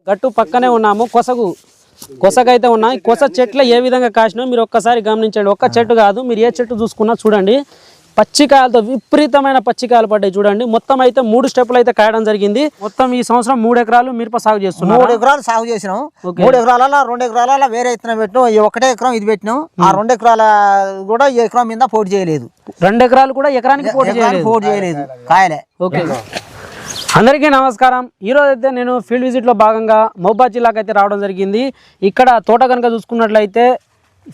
గట్టు పక్కనే ఉన్నాము. కొసకైతే ఉన్నాయి. కొస చెట్లు ఏ విధంగా కాసినా మీరు ఒక్కసారి గమనించండి. ఒక్క చెట్టు కాదు, మీరు ఏ చెట్టు చూసుకున్నా చూడండి, పచ్చికాయలతో విపరీతమైన పచ్చికాయలు పడ్డాయి. చూడండి, మొత్తం అయితే 3 స్టెప్పులు అయితే కాయడం జరిగింది. మొత్తం ఈ సంవత్సరం 3 ఎకరాలు మిరప సాగు చేస్తున్నాం. 3 ఎకరాలు సాగు చేసినాం. 3 ఎకరాల 2 ఎకరాల వేరే ఇత్తనం పెట్టినాం. ఈ 1 ఎకరం ఇది పెట్టినాం. ఆ 2 ఎకరాల కూడా ఈ ఎకరం మీద పోటీ చేయలేదు. 2 ఎకరాలు కూడా ఎకరానికి పోటీ చేయలేదు కాయలే. ఓకే, అందరికీ నమస్కారం. ఈరోజు అయితే నేను ఫీల్డ్ విజిట్లో భాగంగా మహబూబాద్ జిల్లాకు అయితే రావడం జరిగింది. ఇక్కడ తోట కనుక చూసుకున్నట్లయితే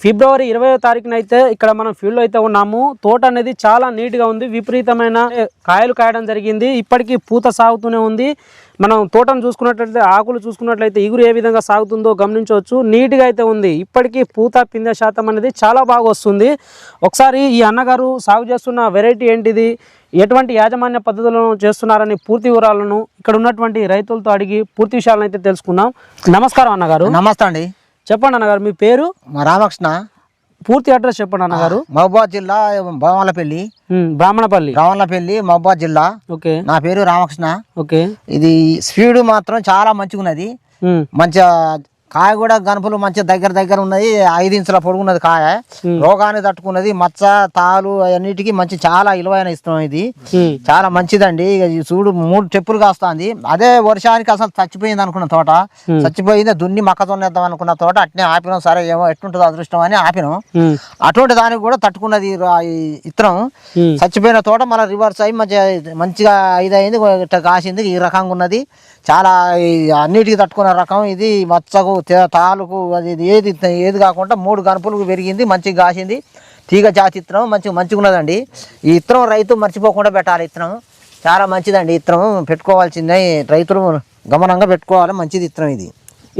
ఫిబ్రవరి 20వ తారీఖున అయితే ఇక్కడ మనం ఫీల్డ్లో అయితే ఉన్నాము. తోట అనేది చాలా నీట్గా ఉంది. విపరీతమైన కాయలు కాయడం జరిగింది. ఇప్పటికీ పూత సాగుతూనే ఉంది. మనం తోటను చూసుకున్నట్లయితే, ఆకులు చూసుకున్నట్లయితే ఇగురు ఏ విధంగా సాగుతుందో గమనించవచ్చు. నీట్గా అయితే ఉంది. ఇప్పటికీ పూత పిందె శాతం అనేది చాలా బాగా వస్తుంది. ఒకసారి ఈ అన్నగారు సాగు చేస్తున్న వెరైటీ ఏంటిది, ఎటువంటి యాజమాన్య పద్ధతులను చేస్తున్నారని పూర్తి వివరాలను ఇక్కడ ఉన్నటువంటి రైతులతో అడిగి పూర్తి విషయాలను అయితే తెలుసుకుందాం. నమస్కారం అన్నగారు. నమస్తే అండి. చెప్పండి అన్నగారు, మీ పేరు? రామకృష్ణ. పూర్తి అడ్రస్ చెప్పండి అన్నగారు. మహబూబాద్ జిల్లా బ్రాహ్మణపల్లి మహబూబాద్ జిల్లా. ఓకే, నా పేరు రామకృష్ణ. ఓకే, ఇది స్పీడ్ మాత్రం చాలా మంచిగా ఉన్నది. మంచిగా కాయ కూడా గనుపులు మంచిగా దగ్గర ఉన్నది. 5 ఇంచుల పొడుగున్నది కాయ. రోగాన్ని తట్టుకున్నది. మచ్చ తాలు అన్నిటికీ మంచి చాలా విలువైన ఇస్తాం. ఇది చాలా మంచిదండి. చూడు 3 స్టెప్పులు కాస్తుంది. అదే వర్షానికి అసలు చచ్చిపోయింది అనుకున్న తోట, చచ్చిపోయింది. దున్ని మొక్కజొన్న వేద్దాం అనుకున్న తోట అట్నే ఆపినాం. సరే ఏమో ఎట్టుంటుందో అదృష్టం అని ఆపినాం. అటువంటి దానికి కూడా తట్టుకున్నది ఇత్తనం. చచ్చిపోయిన తోట మళ్ళీ రివర్స్ అయ్యి మంచిగా 5 అయింది, కాసింది. ఈ రకంగా ఉన్నది. చాలా అన్నిటికీ తట్టుకున్న రకం ఇది. మచ్చకు తాలుకు అది ఏది కాకుండా 3 గనుపులకు పెరిగింది. మంచిగా కాసింది. తీగ జాతి ఇత్తనం మంచిగా ఉన్నదండి. ఈ ఇత్తనం రైతు మర్చిపోకుండా పెట్టాలి. ఇత్తనం చాలా మంచిదండి. ఇత్తనం పెట్టుకోవాల్సిందే. రైతులు గమనంగా పెట్టుకోవాలి. మంచిది ఇత్తనం ఇది.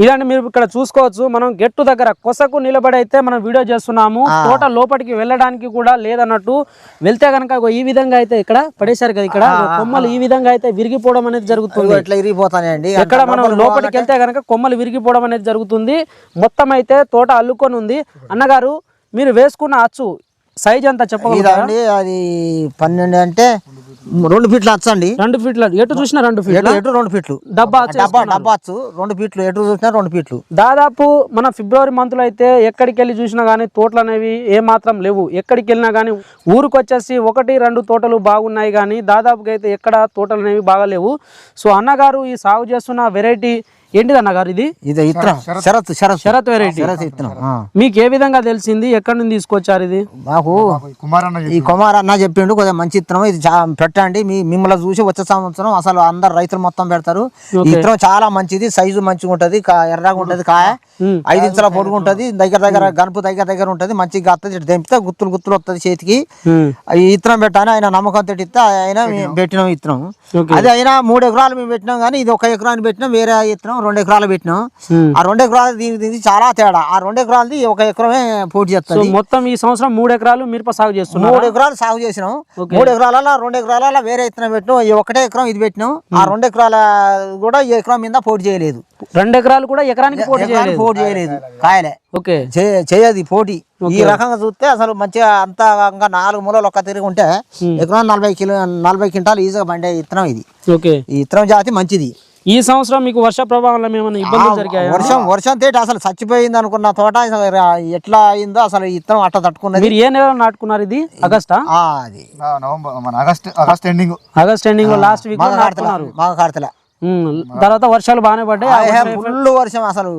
ఇలాంటి మీరు ఇక్కడ చూసుకోవచ్చు. మనం గెట్టు దగ్గర కొసకు నిలబడి అయితే మనం వీడియో చేస్తున్నాము. తోట లోపలికి వెళ్ళడానికి కూడా లేదన్నట్టు. వెళ్తే కనుక ఈ విధంగా అయితే ఇక్కడ పడేశారు కదా, ఇక్కడ కొమ్మలు ఈ విధంగా అయితే విరిగిపోవడం అనేది జరుగుతుంది. ఇట్లా విరిగిపోతాయండి. ఇక్కడ మనం లోపలికి వెళ్తే కనుక కొమ్మలు విరిగిపోవడం అనేది జరుగుతుంది. మొత్తం అయితే తోట అల్లుకొని ఉంది. అన్నగారు, మీరు వేసుకున్న అచ్చు సైజ్ అంతా చెప్పండి. అది 12 అంటే 2 ఫీట్లు వచ్చండి. 2 ఫీట్ల ఎటు చూసినా 2 ఫీట్లు. 2 ఫీట్లు డబ్బా 2 ఫీట్లు ఎటు చూసినా 2 ఫీట్లు. దాదాపు మన ఫిబ్రవరి మంత్ లో అయితే ఎక్కడికి వెళ్ళి చూసినా గానీ తోటలు అనేవి ఏమాత్రం లేవు. ఎక్కడికి వెళ్ళినా గానీ ఊరికి వచ్చేసి 1-2 తోటలు బాగున్నాయి, కానీ దాదాపుగా అయితే ఎక్కడ తోటలు అనేవి బాగాలేవు. సో అన్నగారు ఈ సాగు చేస్తున్న వెరైటీ ఏంటిది అన్నగారు? ఇది శరత్ వెరైటీ. మీకు ఏ విధంగా తెలిసింది? ఎక్కడి నుంచి తీసుకొచ్చారు ఇది? మాకు ఈ కుమార్ అన్న చెప్పిండు, కొద్దిగా మంచి ఇత్తనం ఇది పెట్టండి. మిమ్మల్ని చూసి వచ్చే సంవత్సరం అసలు అందరు రైతులు మొత్తం పెడతారు. ఈ ఇత్తనం చాలా మంచిది. సైజు మంచిగా ఉంటది. ఎర్రగా ఉంటది. కాయ 5 ఇంచుల పొడుగు ఉంటది. దగ్గర గనుపు దగ్గర ఉంటది. మంచిగా వస్తుంది. తెంపితే గుత్తులు వస్తుంది చేతికి. ఈ ఇత్తనం పెట్టాను. ఆయన నమ్మకం తోటి ఆయన పెట్టినాం ఇత్తనం. అది అయినా 3 ఎకరాలు మేము పెట్టినాం, కానీ ఇది 1 ఎకరాన్ని పెట్టినాం. వేరే ఇత్తనం 2 ఎకరాలు పెట్టినాం. ఆ 2 ఎకరాలు దీనికి చాలా తేడా. ఆ 2 ఎకరాలది 1 ఎకరమే పోటీ చేస్తుంది. మొత్తం ఈ సంవత్సరం 3 ఎకరాలు మిరప సాగు చేస్తున్నాం. 3 ఎకరాలు సాగు చేసినాం. 3 ఎకరాల 2 ఎకరాల వేరే ఇత్తనం పెట్టినాం. ఈ 1 ఎకరం ఇది పెట్టినాం. ఆ 2 ఎకరాల కూడా ఈ ఎకరం మీద పోటీ చేయలేదు. 2 ఎకరాలు కూడా ఎకరానికి పోటీ చేయలేదు. కాయలే ఓకే చేయదు పోటీ. ఈ రకంగా చూస్తే అసలు మంచిగా అంతా 4 మూలలు ఒక్క తిరిగి ఉంటే ఎకరం 40 క్వింటాలు ఈజీగా పండే ఇత్తనం ఇది. ఈ ఇత్తనం జాతి మంచిది. ఈ సంవత్సరం మీకు వర్ష ప్రభావం ఏమైనా ఇబ్బందులు జరిగాయి? వర్షం తేటి అసలు చచ్చిపోయింది అనుకున్న తోట ఎట్లా అయిందో అసలు ఇత్తనం అట్లా తట్టుకున్నది. మీరు ఏ నెలలో నాటుకున్నారు ఇది? ఆగస్టా? అది ఆగస్ట్ ఎండింగ్ లాస్ట్ వీక్ మాఘకార్తెల. తర్వాత వర్షాలు బాగానే పడ్డాయి. ఫుల్ వర్షం. అసలు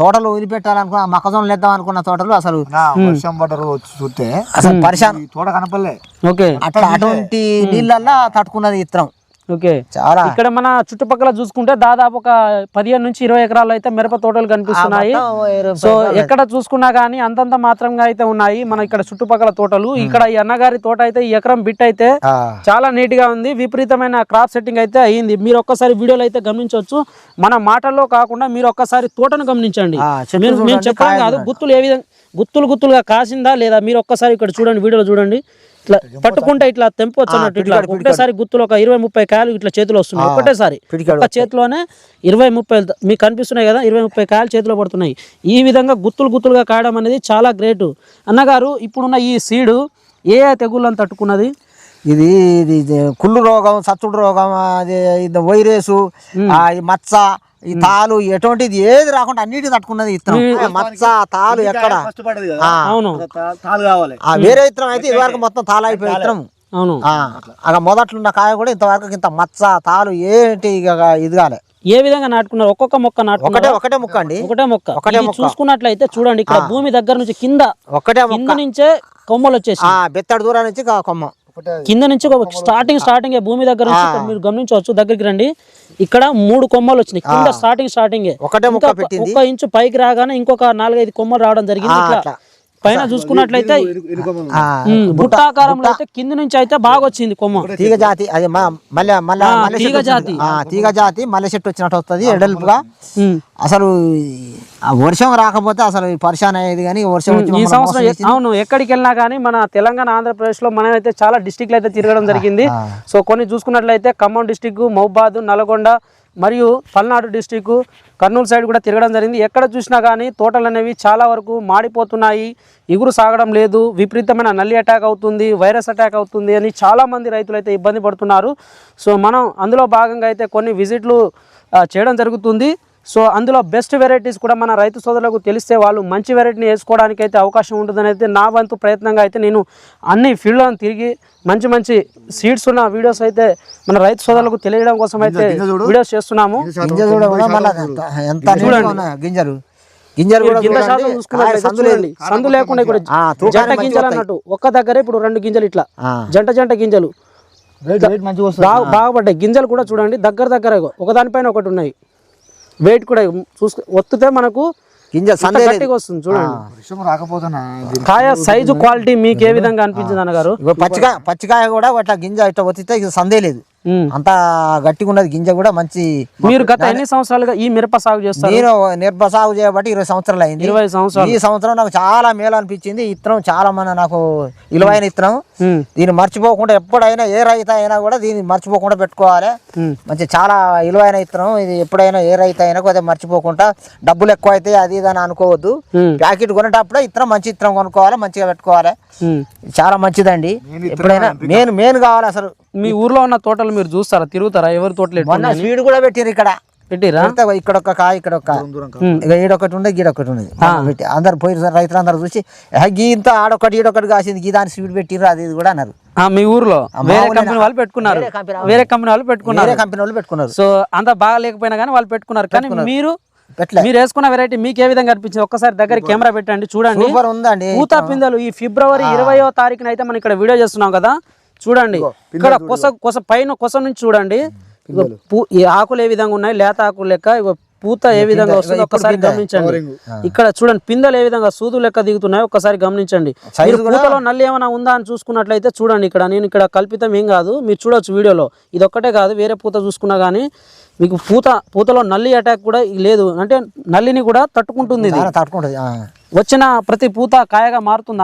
తోటలు వదిలిపెట్టాలనుకున్న మొక్కజొన్న వేద్దాం అనుకున్న తోటలు అసలు వర్షం పడ్డారు చూస్తే అసలు పరిశాన్ తోట కనపడలే. ఓకే, అట్లా అటువంటి నీళ్ళల్లా తట్టుకున్నది ఇత్తనం. ఓకే, చాలా. ఇక్కడ మన చుట్టుపక్కల చూసుకుంటే దాదాపు ఒక 15 నుంచి 20 ఎకరాలు అయితే మిరప తోటలు కనిపిస్తున్నాయి. సో ఎక్కడ చూసుకున్నా గానీ అంతంత మాత్రంగా అయితే ఉన్నాయి మన ఇక్కడ చుట్టుపక్కల తోటలు. ఇక్కడ ఈ అన్నగారి తోట అయితే ఈ ఎకరం బిట్ అయితే చాలా నీట్ గా ఉంది. విపరీతమైన క్రాప్ సెట్టింగ్ అయితే అయ్యింది. మీరు ఒక్కసారి వీడియోలో అయితే గమనించవచ్చు. మన మాటల్లో కాకుండా మీరు ఒక్కసారి తోటను గమనించండి. మేము చెప్పాను కాదు, గుత్తులు ఏ విధంగా గుత్తులుగా కాసిందా లేదా మీరు ఒక్కసారి ఇక్కడ చూడండి, వీడియోలో చూడండి. ఇట్లా పట్టుకుంటే ఇట్లా తెంపొచ్చు అన్నట్టు. ఇట్లా ఒకటేసారి గుత్తులు ఒక 20-30 కాయలు ఇట్లా చేతిలో వస్తున్నాయి. ఒకటేసారి ఒక చేతిలోనే 20-30 మీకు కనిపిస్తున్నాయి కదా, 20-30 కాయలు చేతిలో పడుతున్నాయి. ఈ విధంగా గుత్తులుగా కాయడం అనేది చాలా గ్రేట్. అన్నగారు, ఇప్పుడున్న ఈ సీడు ఏ తెగుళ్ళని తట్టుకున్నది? ఇది కుళ్ళు రోగం, సత్తుడు రోగం, అది వైరస్, మచ్చ ఈ తాలు ఎటువంటిది ఏది రాకుండా అన్నిటికి తట్టుకున్నది ఇత్తనం మచ్చ తాలు ఎక్కడ అవును వేరే ఇత్తనం అయితే ఇదివరకు మొత్తం తాలు అయిపోయి ఇత్తనం అవును అక్కడ మొదట్లున్న కాయ కూడా ఇంతవరకు ఇంత మచ్చ తాలు ఏంటి ఇది కాలే ఏ విధంగా నాటుకున్నారు ఒక్కొక్క మొక్క నాటుకున్నారు ఒకటే మొక్క అండి ఒకటే మొక్క ఇది చూసుకున్నట్లయితే చూడండి ఇక్కడ భూమి దగ్గర నుంచి కింద కింద నుంచే కొమ్మలు వచ్చేసి బెత్తడి దూరం నుంచి కొమ్మ కింద నుంచి స్టార్టింగ్ భూమి దగ్గర నుంచి ఇక్కడ మీరు గమనించవచ్చు దగ్గరికి రండి ఇక్కడ 3 కొమ్మలు వచ్చినాయి కింద స్టార్టింగ్ ఒకటే మొక్క పెట్టింది 1 ఇంచు పైకి రాగానే ఇంకొక 4-5 కొమ్మలు రావడం జరిగింది ఇట్లా పైన చూసుకున్నట్లయితే బుట్టాకారంలో అయితే కింద నుంచి అయితే బాగా వచ్చింది కొమ్మ తీగ జాతి అది తీగ జాతి మల్లె చెట్టు వచ్చినట్టు వస్తుంది ఎడల్పుగా అసలు వర్షం రాకపోతే అసలు పరిశాన్ అయ్యేది కానీ వర్షం ఈ సంవత్సరం అవును ఎక్కడికి వెళ్ళినా కానీ మన తెలంగాణ ఆంధ్రప్రదేశ్ లో మనం అయితే చాలా డిస్ట్రిక్ట్లు అయితే తిరగడం జరిగింది సో కొన్ని చూసుకున్నట్లయితే ఖమ్మం డిస్టిక్ మహబూబాద్ నల్గొండ మరియు పల్నాడు డిస్టిక్ కర్నూలు సైడ్ కూడా తిరగడం జరిగింది ఎక్కడ చూసినా కానీ తోటలు అనేవి చాలా వరకు మాడిపోతున్నాయి ఇగురు సాగడం లేదు విపరీతమైన నల్లి అటాక్ అవుతుంది వైరస్ అటాక్ అవుతుంది అని చాలామంది రైతులు అయితే ఇబ్బంది పడుతున్నారు సో మనం అందులో భాగంగా అయితే కొన్ని విజిట్లు చేయడం జరుగుతుంది సో అందులో బెస్ట్ వెరైటీస్ కూడా మన రైతు సోదరులకు తెలిస్తే వాళ్ళు మంచి వెరైటీని వేసుకోవడానికి అయితే అవకాశం ఉంటుందని అయితే నా వంతు ప్రయత్నంగా అయితే నేను అన్ని ఫీల్డ్లను తిరిగి మంచి సీడ్స్ ఉన్న వీడియోస్ అయితే మన రైతు సోదరులకు తెలియడం కోసం అయితే వీడియోస్ చేస్తున్నాము గింజల శాతం చూసుకున్నట్లయితే సందు లేకుండా ఇప్పుడు జంట గింజలు అన్నట్టు ఒక్క దగ్గర ఇప్పుడు 2 గింజలు ఇట్లా జంట గింజలు బాగా పడ్డాయి గింజలు కూడా చూడండి దగ్గర ఒకదానిపైన ఒకటి ఉన్నాయి వెయిట్ కూడా చూసుకు ఒత్తితే మనకు గింజ గట్టిగా వస్తుంది చూడండి కాయ సైజు క్వాలిటీ మీకు ఏ విధంగా అనిపించింది అన్నగారు పచ్చికాయ కూడా అట్లా గింజ ఇట్లా ఒత్తితే సందే లేదు అంత గట్టిగా ఉన్నది గింజ కూడా మంచి మీరు గత ఎన్ని సంవత్సరాలుగా ఈ మిరప సాగు చేస్తారు నేను మిరప సాగు చేయబట్టి 20 సంవత్సరాలు అయింది 20 సంవత్సరాలు ఈ సంవత్సరం నాకు చాలా మేలు అనిపించింది ఇత్తనం చాలా మన నాకు విలువైన ఇత్తనం దీన్ని మర్చిపోకుండా ఎప్పుడైనా ఏ రైతు అయినా కూడా దీన్ని మర్చిపోకుండా పెట్టుకోవాలి మంచి చాలా విలువైన ఇత్తనం ఇది ఎప్పుడైనా ఏ రైతు అయినా కొద్దిగా మర్చిపోకుండా డబ్బులు ఎక్కువ అయితే అది ఇది అని అనుకోవద్దు ప్యాకెట్ కొనేటప్పుడే ఇత్తనం మంచి ఇత్తనం కొనుక్కోవాలి మంచిగా పెట్టుకోవాలి చాలా మంచిదండి ఎప్పుడైనా మెయిన్ కావాలి అసలు మీ ఊర్లో ఉన్న తోటలు మీరు చూస్తారా తిరుగుతారా ఎవరి తోటలు స్వీడ్ కూడా పెట్టారు ఇక్కడ పెట్టిరా ఇక్కడ ఒక కాయ ఇక్కడ ఒక ఈడొకటి ఉండదు గీడొకటి ఉండదు పెట్టి అందరు పోయి రైతులు అందరు చూసి గీంత ఆడొకటి ఈడొకటి కాసింది గీ దాని స్వీడ్ పెట్టిర్రు అది కూడా అన్నారు మీ ఊర్లో వేరే కంపెనీ వాళ్ళు పెట్టుకున్నారు కంపెనీ వాళ్ళు పెట్టుకున్నారు సో అంత బాగా లేకపోయినా కానీ వాళ్ళు పెట్టుకున్నారు కానీ మీరు వేసుకున్న వెరైటీ మీకు ఏ విధంగా అనిపించింది ఒక్కసారి దగ్గర కెమెరా పెట్టండి చూడండి ఉందండి పూత పిందెలు ఈ ఫిబ్రవరి 20వ తారీఖున అయితే మనం ఇక్కడ వీడియో చేస్తున్నాం కదా చూడండి ఇక్కడ కొస నుంచి చూడండి ఈ ఆకులు ఏ విధంగా ఉన్నాయి లేత ఆకులు లెక్క పూత ఏ విధంగా వస్తుందో ఒక్కసారి గమనించండి ఇక్కడ చూడండి పిందెలు ఏ విధంగా సూదు లెక్క దిగుతున్నాయో ఒక్కసారి గమనించండి పూతలో నల్లి ఏమైనా ఉందా అని చూసుకున్నట్లయితే చూడండి ఇక్కడ నేను ఇక్కడ కల్పితం ఏం కాదు మీరు చూడొచ్చు వీడియోలో ఇది ఒక్కటే కాదు వేరే పూత చూసుకున్నా కానీ మీకు పూతలో నల్లి అటాక్ కూడా లేదు అంటే నల్లిని కూడా తట్టుకుంటుంది వచ్చిన ప్రతి పూత కాయగా మారుతుంది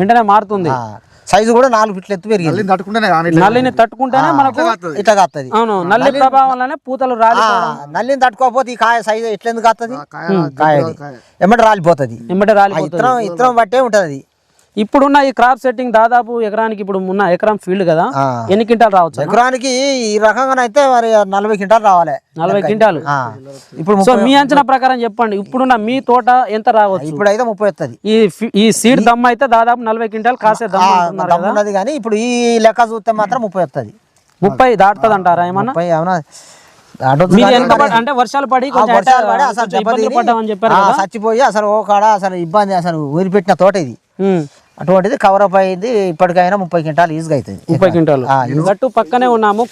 వెంటనే మారుతుంది సైజు కూడా 4 ఫీట్ల ఎత్తు పెరిగింది నల్లిని తట్టుకుంటేనే మనకు ఇట్లా కాస్తుంది అవును నల్లి ప్రభావం వల్లనే పూతలు రాలి నల్లిని తట్టుకోకపోతే ఈ కాయ సైజు ఎట్లా ఎందుకు కాస్తుంది కాయ ఎమ్మట రాలిపోతుంది ఇత్తనం బట్టే ఉంటది ఇప్పుడున్న ఈ క్రాప్ సెట్టింగ్ దాదాపు ఎకరానికి ఇప్పుడు ఉన్న ఎకరం ఫీల్డ్ కదా ఎన్ని క్వింటాలు రావచ్చు ఎకరానికి ఈ రకంగా అయితే మరి 40 క్వింటాలు రావాలి 40 క్వింటాలు ఇప్పుడు సో మీ అంచనా ప్రకారం చెప్పండి ఇప్పుడున్న మీ తోట ఎంత రావచ్చు ఇప్పుడు అయితే 30 వస్తుంది ఈ సీడ్ దమ్ అయితే దాదాపు 40 క్వింటాలు కాసే దమ్ ఉన్నది కానీ ఇప్పుడు ఈ లెక్క చూస్తే మాత్రం 30 వస్తుంది 30 దాటుతుంది అంటారా ఏమన్నా అంటే వర్షాలు పడి చచ్చిపోయి అసలు ఓ కాడ అసలు ఇబ్బంది అసలు ఊరిపెట్టిన తోట ఇది అటువంటిది కవర్ అప్ అయింది ఇప్పటికైనా 30 క్వింటాలు ఈజీగా అవుతుంది 30 క్వింటాలు గట్టు పక్కనే ఉన్నాము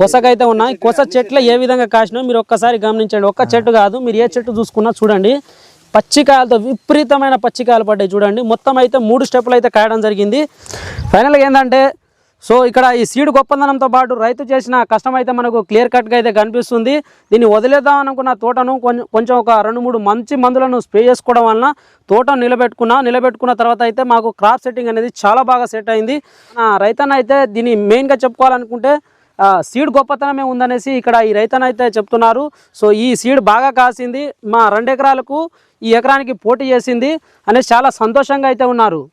కొసగైతే ఉన్నాయి కొస చెట్లు ఏ విధంగా కాసినా మీరు ఒక్కసారి గమనించండి ఒక్క చెట్టు కాదు మీరు ఏ చెట్టు చూసుకున్నా చూడండి పచ్చికాయలతో విపరీతమైన పచ్చికాయలు పడ్డాయి చూడండి మొత్తం అయితే 3 స్టెప్పులు అయితే కాయడం జరిగింది ఫైనల్గా ఏంటంటే సో ఇక్కడ ఈ సీడ్ గొప్పదనంతో పాటు రైతు చేసిన కష్టం అయితే మనకు క్లియర్ కట్గా అయితే కనిపిస్తుంది దీన్ని వదిలేద్దాం అనుకున్న తోటను కొంచెం ఒక 2-3 మంచి మందులను స్ప్రే చేసుకోవడం వలన తోటను నిలబెట్టుకున్న తర్వాత అయితే మాకు క్రాప్ సెట్టింగ్ అనేది చాలా బాగా సెట్ అయింది రైతన్న అయితే దీన్ని మెయిన్గా చెప్పుకోవాలనుకుంటే సీడ్ గొప్పతనమే ఉందనేసి ఇక్కడ ఈ రైతన్న అయితే చెప్తున్నారు సో ఈ సీడ్ బాగా కాసింది మా 2 ఎకరాలకు ఈ ఎకరానికి పోటీ చేసింది అనేసి చాలా సంతోషంగా అయితే ఉన్నారు